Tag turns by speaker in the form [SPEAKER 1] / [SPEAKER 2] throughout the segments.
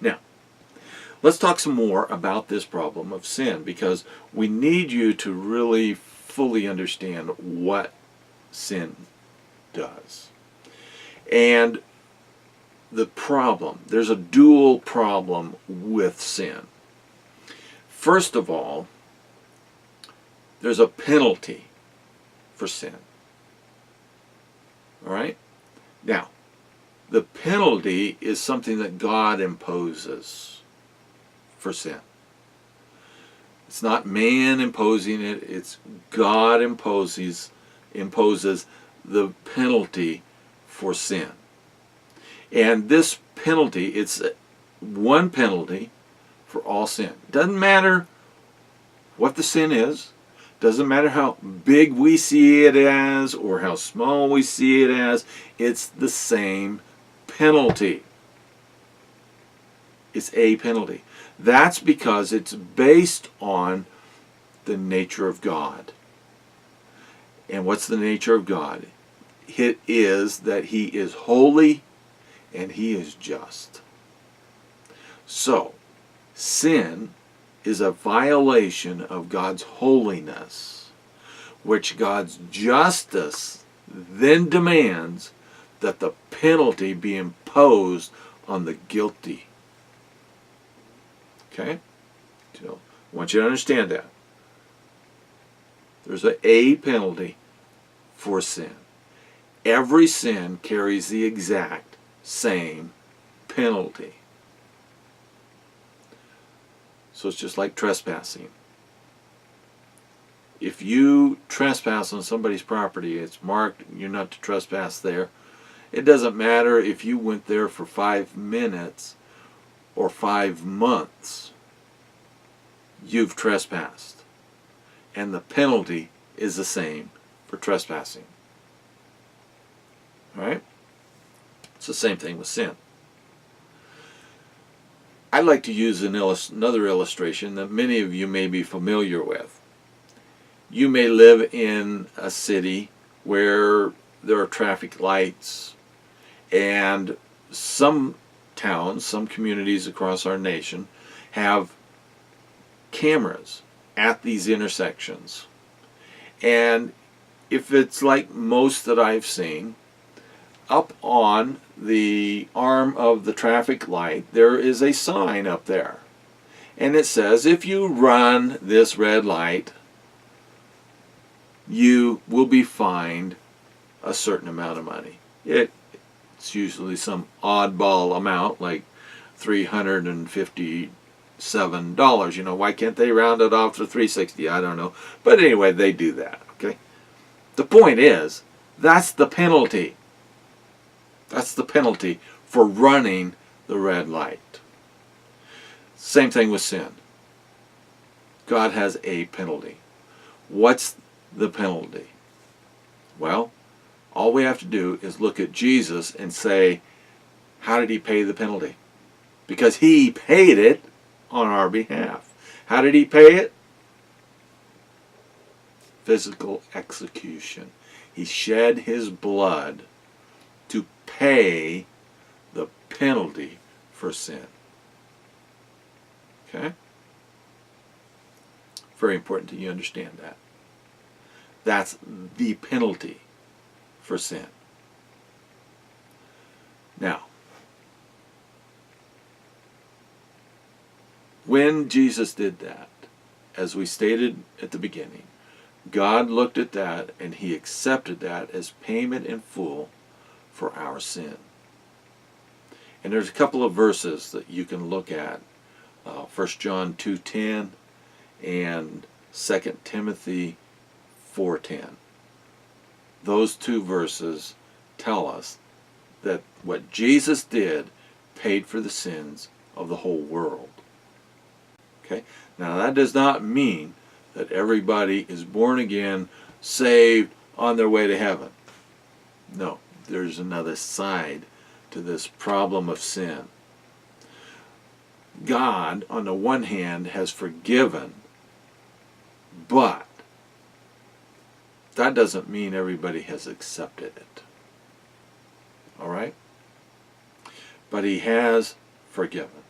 [SPEAKER 1] Now, let's talk some more about this problem of sin, because we need you to really fully understand what sin does. And the problem, there's a dual problem with sin. First of all, there's a penalty for sin. All right? Now, the penalty is something that God imposes for sin. It's not man imposing it, it's God imposes the penalty for sin. And this penalty, it's one penalty for all sin. Doesn't matter what the sin is, doesn't matter how big we see it as or how small we see it as, it's the same penalty. It's a penalty. That's because it's based on the nature of God. And what's the nature of God? It is that He is holy and He is just. So, sin is a violation of God's holiness, which God's justice then demands that the penalty be imposed on the guilty. Okay? So, I want you to understand that. There's a penalty for sin. Every sin carries the exact same penalty. So it's just like trespassing. If you trespass on somebody's property, it's marked you're not to trespass there. It doesn't matter if you went there for 5 minutes or 5 months. You've trespassed. And the penalty is the same for trespassing. All right? It's the same thing with sin. I'd like to use another illustration that many of you may be familiar with. You may live in a city where there are traffic lights, and some towns, some communities across our nation have cameras at these intersections. And if it's like most that I've seen, up on the arm of the traffic light, there is a sign up there. And it says, if you run this red light, you will be fined a certain amount of money. It's usually some oddball amount, like $357. You know, why can't they round it off to $360? I don't know. But anyway, they do that, okay? The point is, that's the penalty. That's the penalty for running the red light. Same thing with sin. God has a penalty. What's the penalty? Well, all we have to do is look at Jesus and say, how did He pay the penalty? Because He paid it on our behalf. How did He pay it? Physical execution. He shed His blood to pay the penalty for sin. Okay? Very important that you understand that. That's the penalty for sin. Now, when Jesus did that, as we stated at the beginning, God looked at that and He accepted that as payment in full for our sin. And there's a couple of verses that you can look at. 1 John 2:10 and 2 Timothy 4:10. Those two verses tell us that what Jesus did paid for the sins of the whole world. Okay? Now that does not mean that everybody is born again, saved, on their way to heaven. No, there's another side to this problem of sin. God, on the one hand, has forgiven, but that doesn't mean everybody has accepted it. All right? But He has forgiven.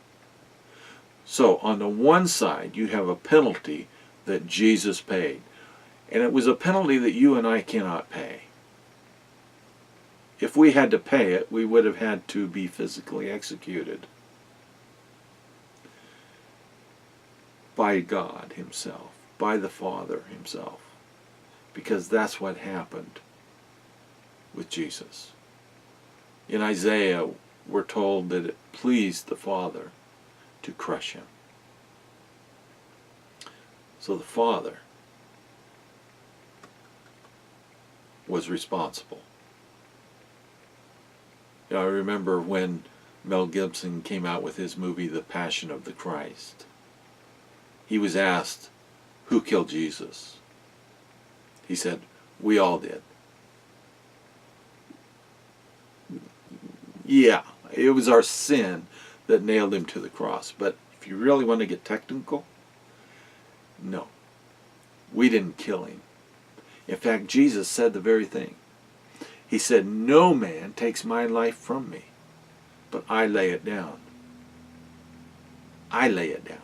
[SPEAKER 1] So on the one side, you have a penalty that Jesus paid. And it was a penalty that you and I cannot pay. If we had to pay it, we would have had to be physically executed by God himself, by the Father himself. Because that's what happened with Jesus. In Isaiah, we're told that it pleased the Father to crush him. So the Father was responsible. You know, I remember when Mel Gibson came out with his movie, The Passion of the Christ. He was asked, who killed Jesus? He said, we all did. Yeah, it was our sin that nailed him to the cross. But if you really want to get technical, no, we didn't kill him. In fact, Jesus said the very thing. He said, no man takes my life from me, but I lay it down. I lay it down.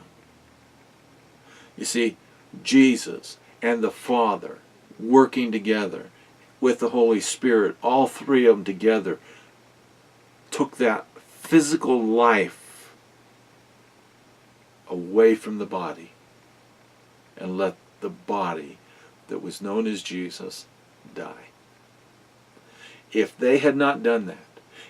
[SPEAKER 1] You see, Jesus and the Father working together with the Holy Spirit, all three of them together, took that physical life away from the body and let the body that was known as Jesus die. If they had not done that,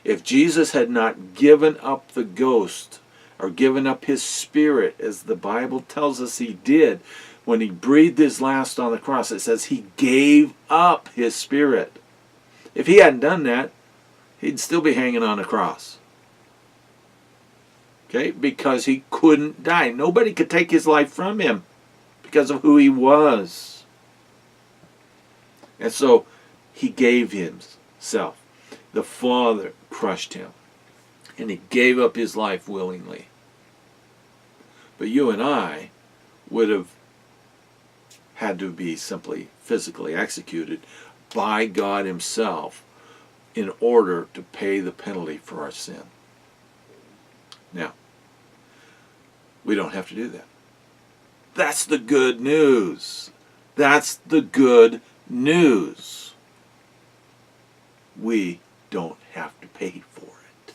[SPEAKER 1] if Jesus had not given up the ghost or given up his spirit, as the Bible tells us he did, when he breathed his last on the cross, it says he gave up his spirit. If he hadn't done that, he'd still be hanging on a cross. Okay? Because he couldn't die. Nobody could take his life from him because of who he was. And so he gave himself. The Father crushed him. And he gave up his life willingly. But you and I would have had to be simply physically executed by God himself in order to pay the penalty for our sin. Now, we don't have to do that. That's the good news. That's the good news. We don't have to pay for it.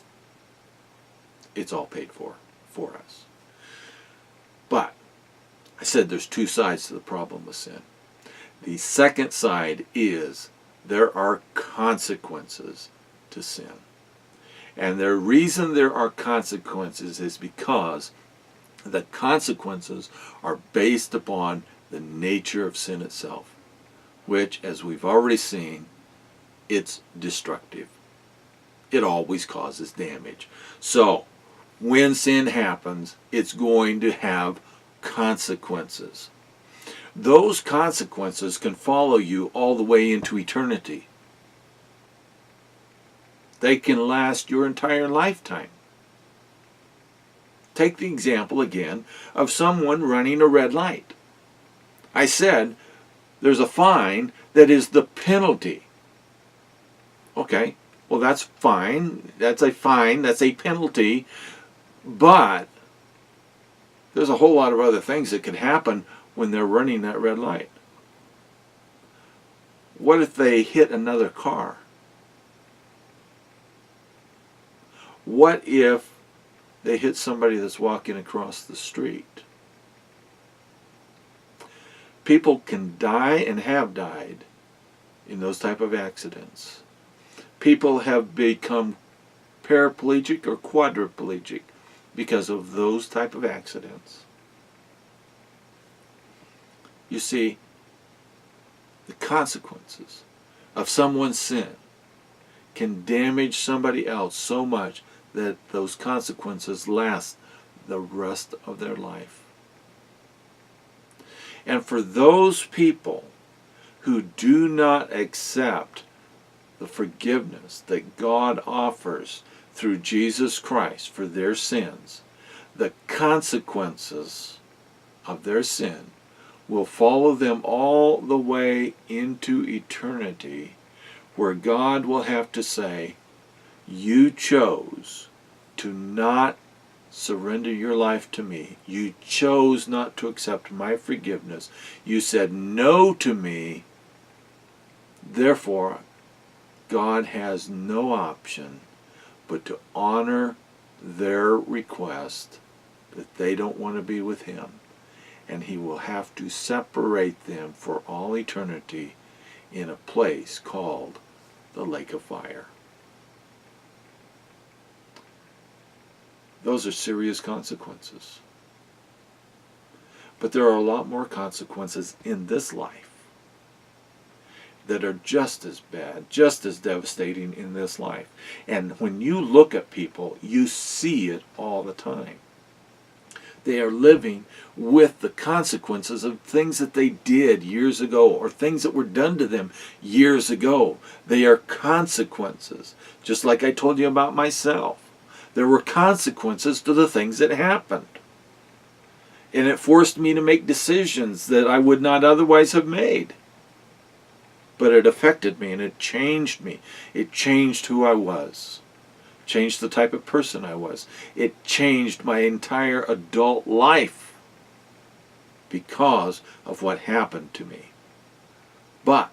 [SPEAKER 1] It's all paid for us. But I said there's two sides to the problem with sin. The second side is there are consequences to sin. And the reason there are consequences is because the consequences are based upon the nature of sin itself, which, as we've already seen, it's destructive. It always causes damage. So, when sin happens, it's going to have consequences. Those consequences can follow you all the way into eternity. They can last your entire lifetime. Take the example again of someone running a red light. I said there's a fine that is the penalty. Okay, well that's fine. That's a fine. That's a penalty. But there's a whole lot of other things that can happen when they're running that red light. What if they hit another car? What if they hit somebody that's walking across the street? People can die and have died in those type of accidents. People have become paraplegic or quadriplegic because of those type of accidents. You see, the consequences of someone's sin can damage somebody else so much that those consequences last the rest of their life. And for those people who do not accept the forgiveness that God offers through Jesus Christ for their sins, the consequences of their sin will follow them all the way into eternity, where God will have to say, you chose to not surrender your life to me. You chose not to accept my forgiveness. You said no to me. Therefore, God has no option but to honor their request that they don't want to be with him. And he will have to separate them for all eternity in a place called the lake of fire. Those are serious consequences. But there are a lot more consequences in this life that are just as bad, just as devastating in this life. And when you look at people, you see it all the time. They are living with the consequences of things that they did years ago or things that were done to them years ago. They are consequences. Just like I told you about myself. There were consequences to the things that happened. And it forced me to make decisions that I would not otherwise have made. But it affected me and it changed me. It changed who I was. Changed the type of person I was. It changed my entire adult life because of what happened to me. But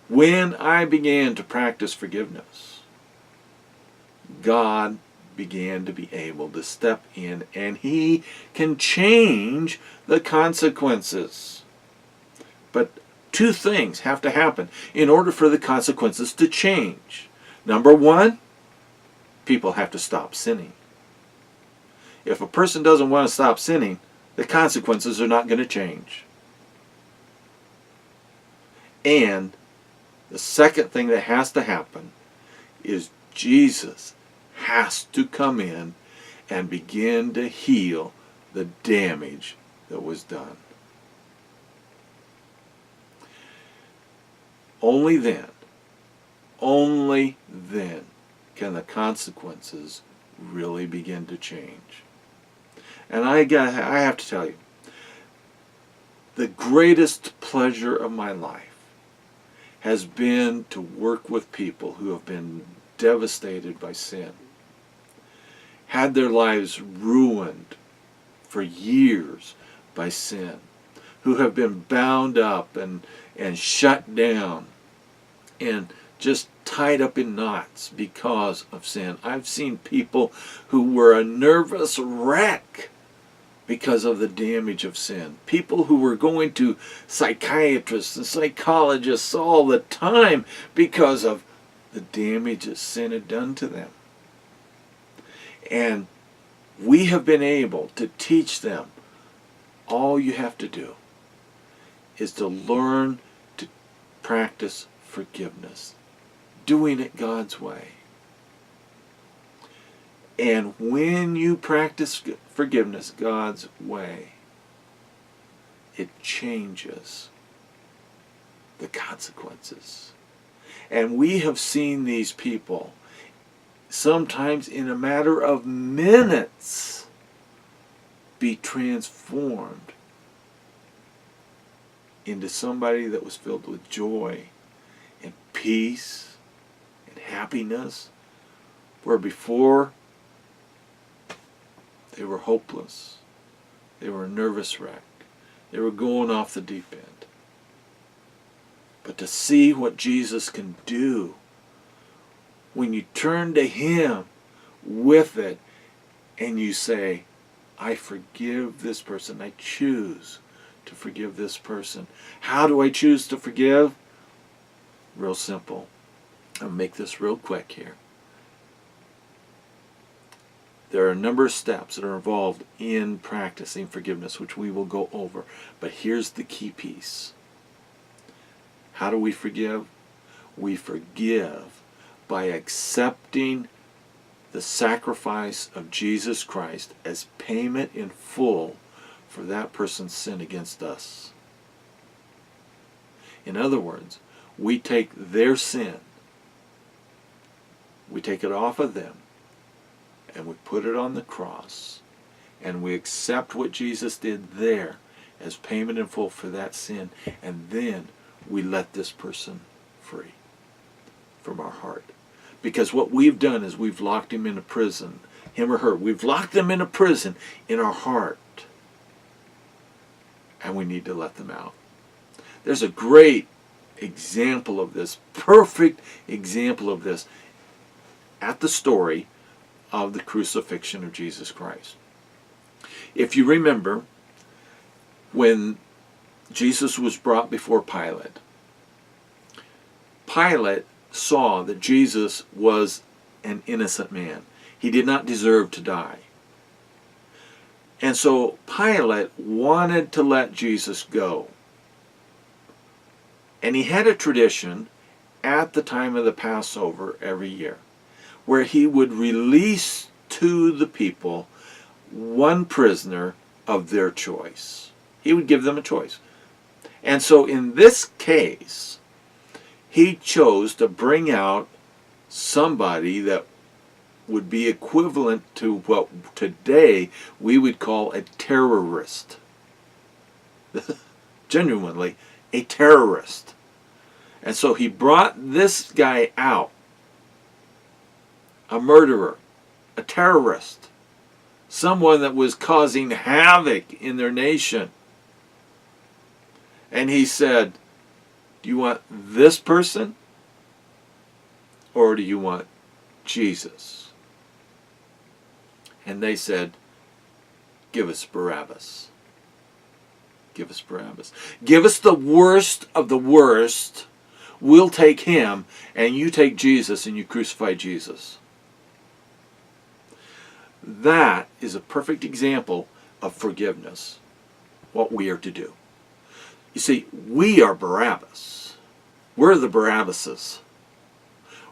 [SPEAKER 1] when I began to practice forgiveness, God began to be able to step in and he can change the consequences. But two things have to happen in order for the consequences to change. Number one, people have to stop sinning. If a person doesn't want to stop sinning, the consequences are not going to change. And the second thing that has to happen is Jesus has to come in and begin to heal the damage that was done. Only then can the consequences really begin to change. And I have to tell you, the greatest pleasure of my life has been to work with people who have been devastated by sin, had their lives ruined for years by sin, who have been bound up and shut down and just tied up in knots because of sin. I've seen people who were a nervous wreck because of the damage of sin. People who were going to psychiatrists and psychologists all the time because of the damage that sin had done to them. And we have been able to teach them, all you have to do is to learn to practice forgiveness, doing it God's way. And when you practice forgiveness God's way, it changes the consequences. And we have seen these people, sometimes in a matter of minutes, be transformed into somebody that was filled with joy and peace and happiness, where before they were hopeless, they were a nervous wreck, they were going off the deep end. But to see what Jesus can do when you turn to him with it and you say, I forgive this person, I choose to forgive this person. How do I choose to forgive? Real simple. I'll make this real quick here. There are a number of steps that are involved in practicing forgiveness, which we will go over. But here's the key piece. How do we forgive? We forgive by accepting the sacrifice of Jesus Christ as payment in full for that person's sin against us. In other words, we take their sin, we take it off of them, and we put it on the cross, and we accept what Jesus did there as payment in full for that sin, and then we let this person free from our heart. Because what we've done is we've locked him in a prison, him or her. We've locked them in a prison in our heart. And we need to let them out. There's a great example of this, perfect example of this, at the story of the crucifixion of Jesus Christ. If you remember, when Jesus was brought before Pilate, Pilate saw that Jesus was an innocent man. He did not deserve to die. And so Pilate wanted to let Jesus go. And he had a tradition at the time of the Passover every year, where he would release to the people one prisoner of their choice. He would give them a choice. And so in this case, he chose to bring out somebody that would be equivalent to what today we would call a terrorist. Genuinely, a terrorist. And so he brought this guy out, a murderer, a terrorist, someone that was causing havoc in their nation. And he said, do you want this person? Or do you want Jesus? And they said, give us Barabbas. Give us Barabbas. Give us the worst of the worst. We'll take him, and you take Jesus, and you crucify Jesus. That is a perfect example of forgiveness, what we are to do. You see, we are Barabbas. We're the Barabbases.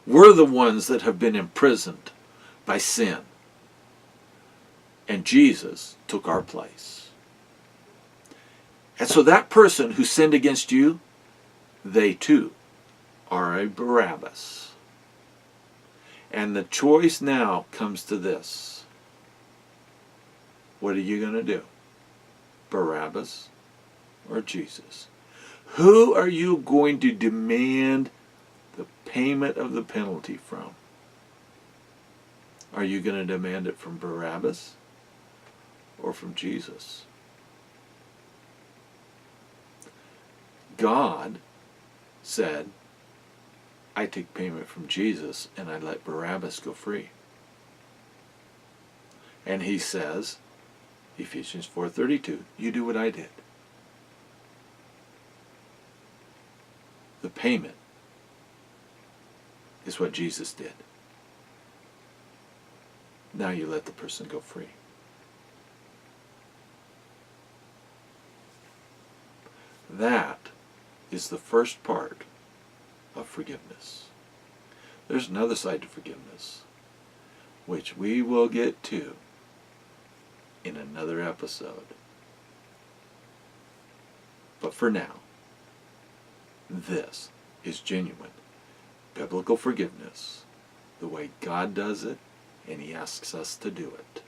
[SPEAKER 1] We're the ones that have been imprisoned by sin. And Jesus took our place. And so that person who sinned against you, they too are a Barabbas. And the choice now comes to this. What are you going to do? Barabbas or Jesus? Who are you going to demand the payment of the penalty from? Are you going to demand it from Barabbas or from Jesus? God said, I take payment from Jesus and I let Barabbas go free. And he says, Ephesians 4:32, you do what I did. The payment is what Jesus did. Now you let the person go free. That is the first part of forgiveness. There's another side to forgiveness, which we will get to in another episode. But for now, this is genuine biblical forgiveness, the way God does it, and he asks us to do it.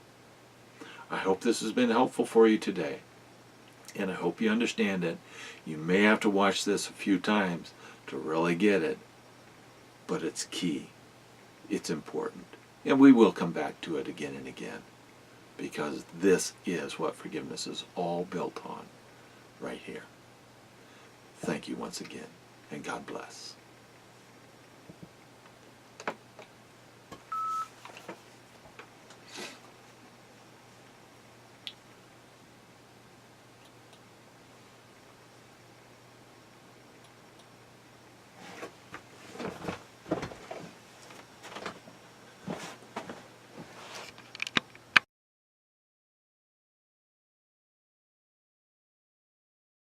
[SPEAKER 1] I hope this has been helpful for you today, and I hope you understand it. You may have to watch this a few times to really get it, but it's key. It's important. And we will come back to it again and again, because this is what forgiveness is all built on right here. Thank you once again, and God bless.